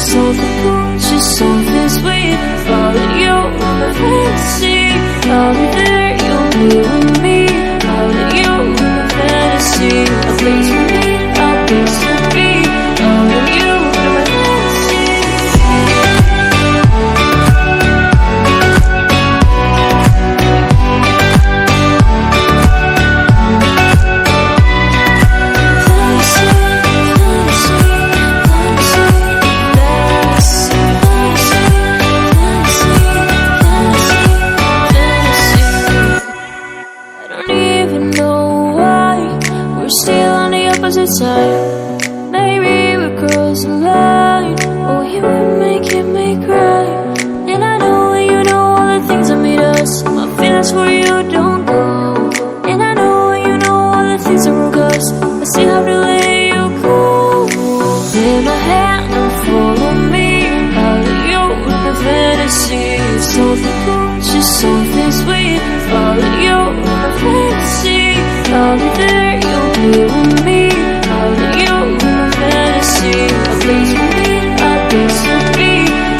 something cool, just something sweet. Follow you in my fantasy. I'll be there, you'll be with me. Follow you in my fantasy. A place for me, a place to be. Follow you in my fantasy. Side. Maybe we're crossing line. Oh, you were making me cry. And I know you know all the things that made us. My feelings for you don't go. And I know you know all the things that broke us. I still have to let you go. Take my hand and follow me. Out of you in the fantasy. Something cool, just something sweet. Follow you in my fantasy. I'll be there, you'll be with me. A place for me, a place to be.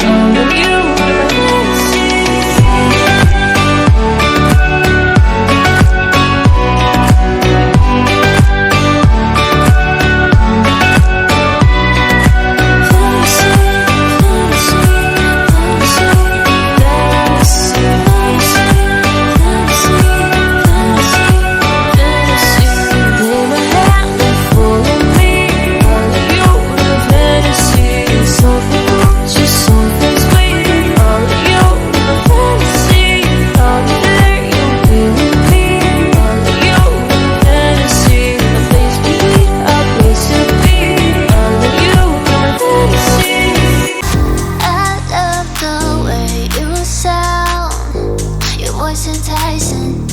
All of you in my fantasy. Lay my hand and follow me. Enticing,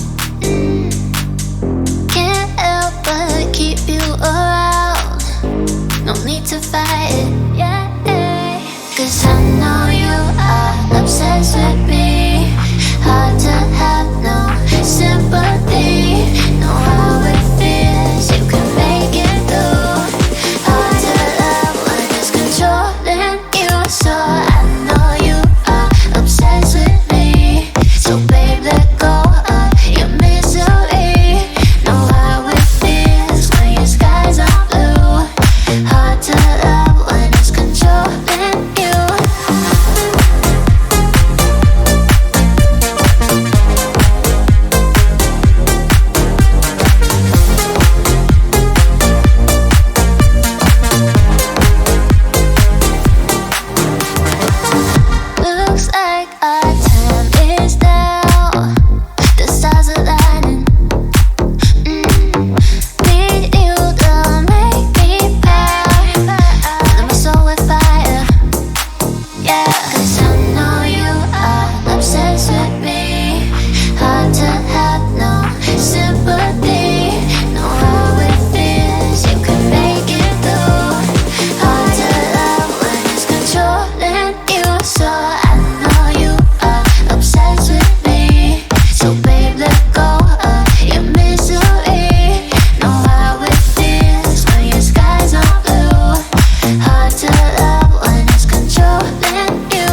can't help but keep you around. No need to fight it, yeah. 'Cause I know you are obsessed with me. Hard to have no sympathy. Know how it feels, you can make it through. Hard to love when it's controlling you. So I know you are obsessed with me. So babe, let go of your misery. Know how it feels when your skies are blue. Hard to love when it's controlling you. Looks like our time is now. The stars are lighting. Need you to make me proud. Fill my soul with fire, yeah. 'Cause I know you are obsessed with me. Hard to have no sympathy. Know how it feels, you can make it through. Hard to love when it's controlling you. So I know you are obsessed with me. So babe, let go of your misery. Know how it feels when your skies are blue. Hard to love when it's controlling you.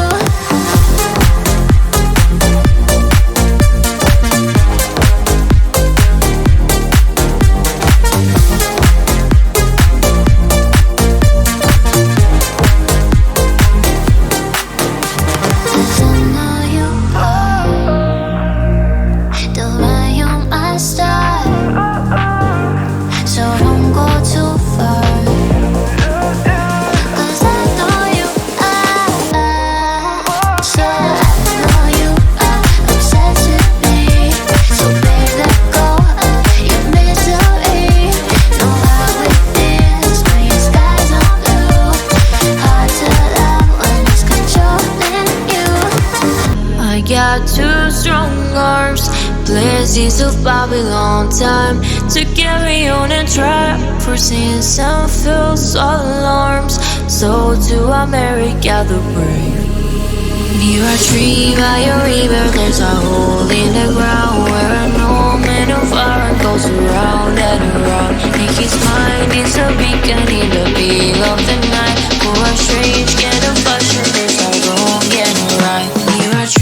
Cause I know you are the light on my star. So don't go too far. 'Cause I know you are. So I know you are obsessed with me. So babe, let go of your misery. Know how it feels when your skies are blue. Hard to love when it's controlling you. I got two strong arms, blessings of Babylon time to carry on and try. Foreseeing some false alarms, so to America the brave. Near a tree by a river, there's a hole in the ground where no man of iron goes around and around. And his mind is a beacon in the middle of the night for a strange kind of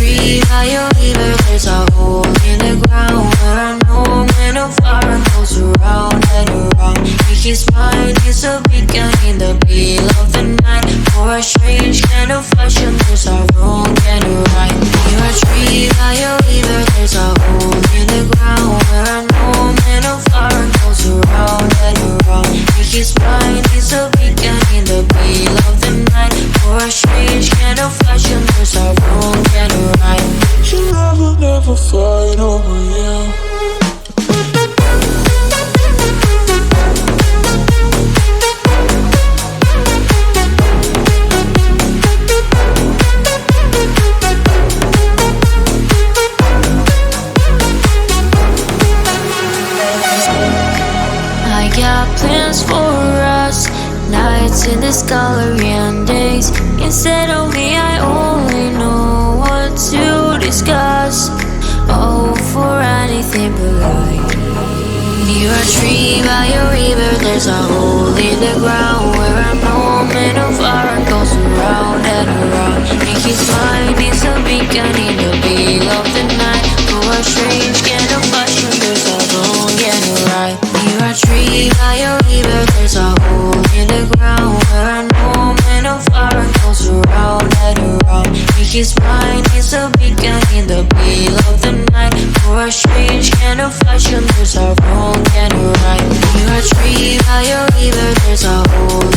tree by your river, there's a hole in the ground where I know when a fire goes around and around. His mind is a beacon in the pale of the night. For a strange kind of fashion, there's a wrong and a right. Near a tree by your river, there's a hole in the ground where I know when a fire goes around and around. His mind is a beacon in the pale of the night. For a strange kind of fashion, there's a wrong and a right. You never fight over you. I got plans for us, nights in this gallery and days. Instead of me, I only know what to discuss. Oh, for anything but light. Near a tree by a river, there's a hole in the ground where a moment of fire goes around and around. And his mind is a beacon in the pale of the night. For a strange kind of fashion, there's a wrong and a right. Near a tree by a river, there's a hole in the ground where a moment of fire goes around and around. And his mind is a beacon in the pale of the night. For a strange kind of fashion, there's a wrong and a right. Near a tree by a river, there's a hole